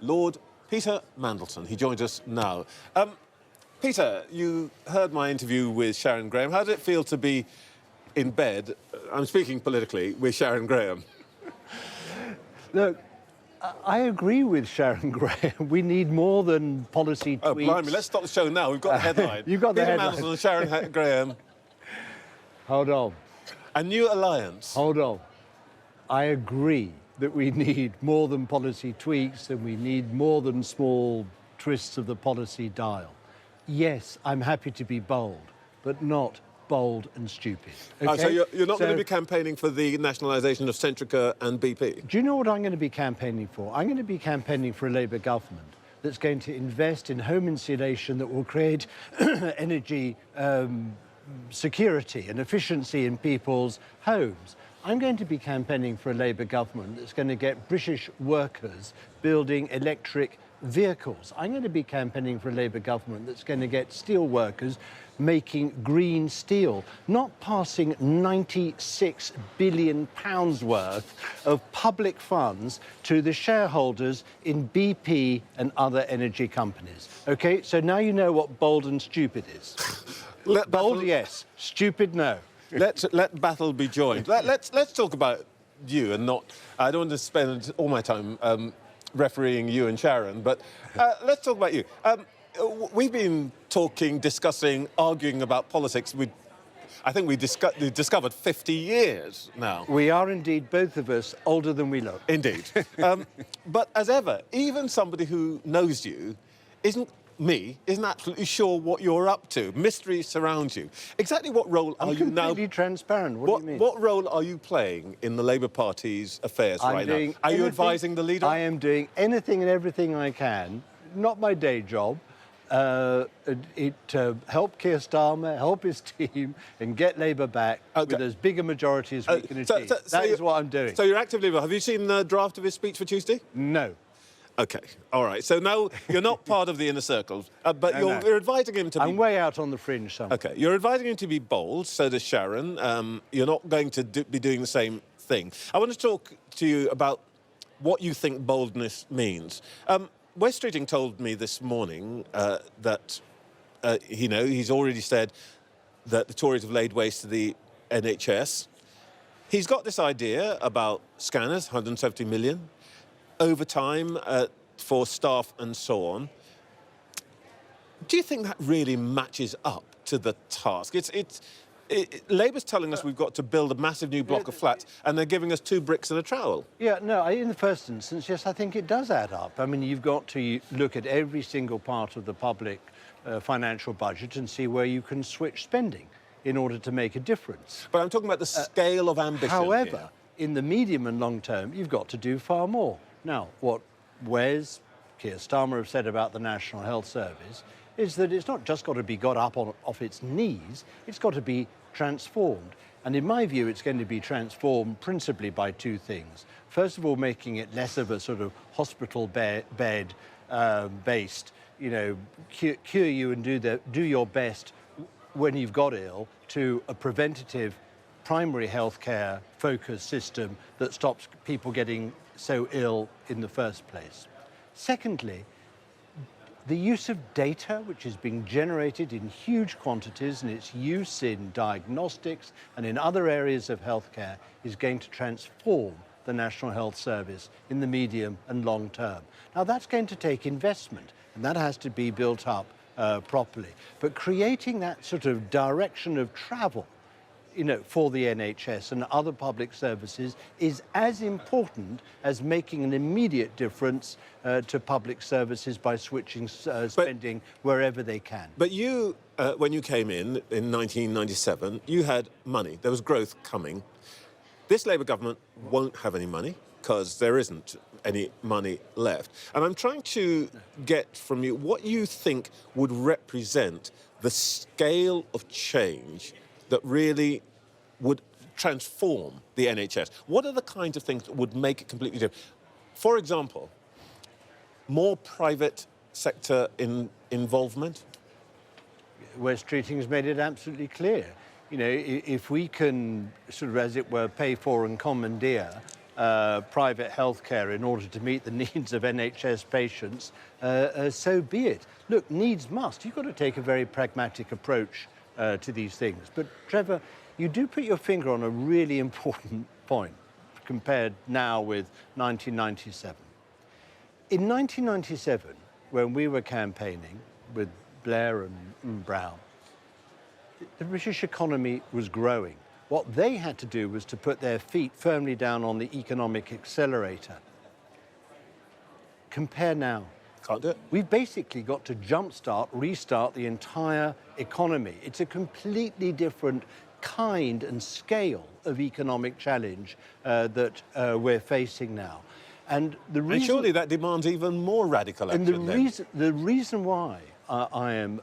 Lord Peter Mandelson. He joins us now. Peter, you heard my interview with Sharon Graham. How did it feel to be in bed, I'm speaking politically, with Sharon Graham? Look, I agree with Sharon Graham. We need more than policy tweets. Oh, blimey, let's stop the show now. We've got the headline. You've got the Peter headline. Mandelson and Sharon Graham. Hold on. A new alliance. Hold on. I agree that we need more than policy tweaks and we need more than small twists of the policy dial. Yes, I'm happy to be bold, but not bold and stupid. Okay? Oh, so you're not going to be campaigning for the nationalisation of Centrica and BP? Do you know what I'm going to be campaigning for? I'm going to be campaigning for a Labour government that's going to invest in home insulation that will create energy security and efficiency in people's homes. I'm going to be campaigning for a Labour government that's going to get British workers building electric vehicles. I'm going to be campaigning for a Labour government that's going to get steel workers making green steel, not passing £96 billion worth of public funds to the shareholders in BP and other energy companies. OK, so now you know what bold and stupid is. Bold, yes. Stupid, no. Let battle be joined. Let's talk about you and not... I don't want to spend all my time refereeing you and Sharon, but let's talk about you. We've been talking, discussing, arguing about politics. I think we discovered 50 years now. We are indeed, both of us, older than we look. Indeed. But as ever, even somebody who knows you isn't absolutely sure what you're up to. Mystery surrounds you. Exactly what role are you now... I'm completely transparent. What do you mean? What role are you playing in the Labour Party's affairs right now? Are you advising the leader? I am doing anything and everything I can, not my day job, help Keir Starmer, help his team, and get Labour back with as big a majority as we can achieve. That is what I'm doing. So you're actively... Have you seen the draft of his speech for Tuesday? No. OK, all right. So now you're not part of the inner circle, but you're advising him to be... I'm way out on the fringe somewhere. OK, you're advising him to be bold, so does Sharon. You're not going to be doing the same thing. I want to talk to you about what you think boldness means. Wes Streeting told me this morning that, he's already said that the Tories have laid waste to the NHS. He's got this idea about scanners, 170 million, overtime for staff and so on. Do you think that really matches up to the task? Labour's telling us we've got to build a massive new block of flats, and they're giving us 2 bricks and a trowel. Yeah, no, in the first instance, yes, I think it does add up. I mean, you've got to look at every single part of the public financial budget and see where you can switch spending in order to make a difference. But I'm talking about the scale of ambition. However, in the medium and long term, you've got to do far more. Now, what Wes, Keir Starmer have said about the National Health Service is that it's not just got to be got up off its knees, it's got to be transformed. And in my view, it's going to be transformed principally by 2 things. First of all, making it less of a sort of hospital bed based, cure you and do your best when you've got ill, to a preventative primary healthcare focused system that stops people getting so ill in the first place. Secondly, the use of data, which is being generated in huge quantities, and its use in diagnostics and in other areas of healthcare, is going to transform the National Health Service in the medium and long term. Now, that's going to take investment, and that has to be built up properly. But creating that sort of direction of travel, for the NHS and other public services is as important as making an immediate difference to public services by switching spending wherever they can. But you, when you came in 1997, you had money. There was growth coming. This Labour government won't have any money because there isn't any money left. And I'm trying to get from you what you think would represent the scale of change that really would transform the NHS. What are the kinds of things that would make it completely different? For example, more private sector involvement? Wes Streeting has made it absolutely clear. If we can, sort of, as it were, pay for and commandeer private healthcare in order to meet the needs of NHS patients, so be it. Look, needs must. You've got to take a very pragmatic approach to these things. But Trevor, you do put your finger on a really important point compared now with 1997. In 1997, when we were campaigning with Blair and Brown, the British economy was growing. What they had to do was to put their feet firmly down on the economic accelerator. Compare now. Can't do it. We've basically got to jumpstart, restart the entire economy. It's a completely different kind and scale of economic challenge that we're facing now. And surely that demands even more radical action. And the reason why I am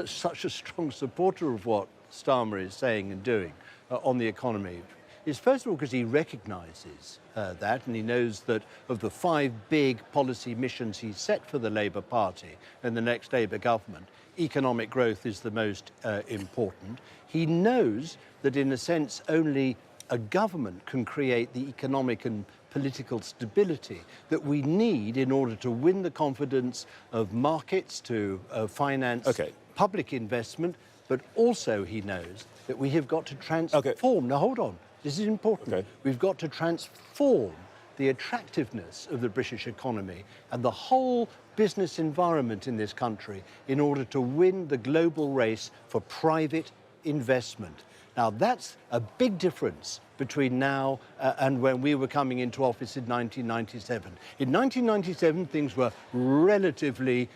such a strong supporter of what Starmer is saying and doing on the economy is, first of all, because he recognises that, and he knows that of the 5 big policy missions he's set for the Labour Party and the next Labour government, economic growth is the most important. He knows that, in a sense, only a government can create the economic and political stability that we need in order to win the confidence of markets to finance public investment. But also he knows that we have got to transform. Now, hold on. This is important. We've got to transform the attractiveness of the British economy and the whole business environment in this country in order to win the global race for private investment. Now, that's a big difference between now and when we were coming into office in 1997. In 1997, things were relatively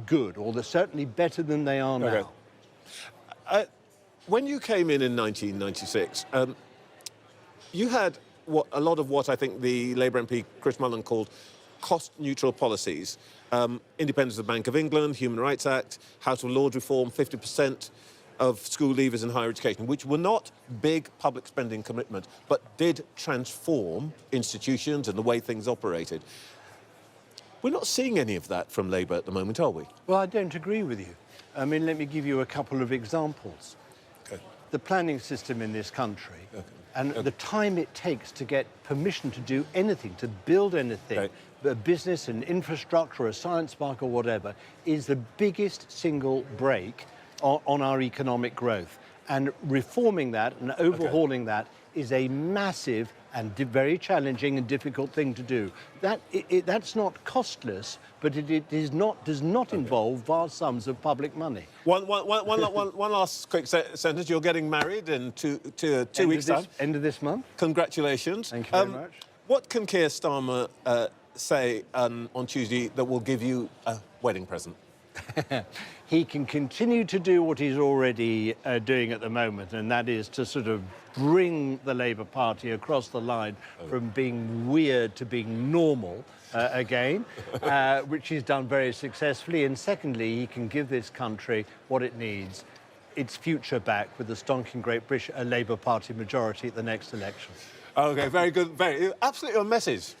good, or they're certainly better than they are now. When you came in 1996, you had a lot of what I think the Labour MP Chris Mullen called cost-neutral policies. Independence of the Bank of England, Human Rights Act, House of Lords reform, 50% of school leavers in higher education, which were not big public spending commitments, but did transform institutions and the way things operated. We're not seeing any of that from Labour at the moment, are we? Well, I don't agree with you. I mean, let me give you a couple of examples. The planning system in this country and the time it takes to get permission to do anything, to build anything, a business, an infrastructure, a science park or whatever, is the biggest single brake on our economic growth. And reforming that and overhauling that is a massive and very challenging and difficult thing to do. That's not costless, but it does not involve vast sums of public money. One last quick sentence. You're getting married in two weeks' time. End of this month. Congratulations. Thank you very much. What can Keir Starmer say on Tuesday that will give you a wedding present? He can continue to do what he's already doing at the moment, and that is to sort of bring the Labour Party across the line from being weird to being normal again, which he's done very successfully. And secondly, he can give this country what it needs, its future back, with a stonking great British Labour Party majority at the next election. OK, very good. Absolutely a message.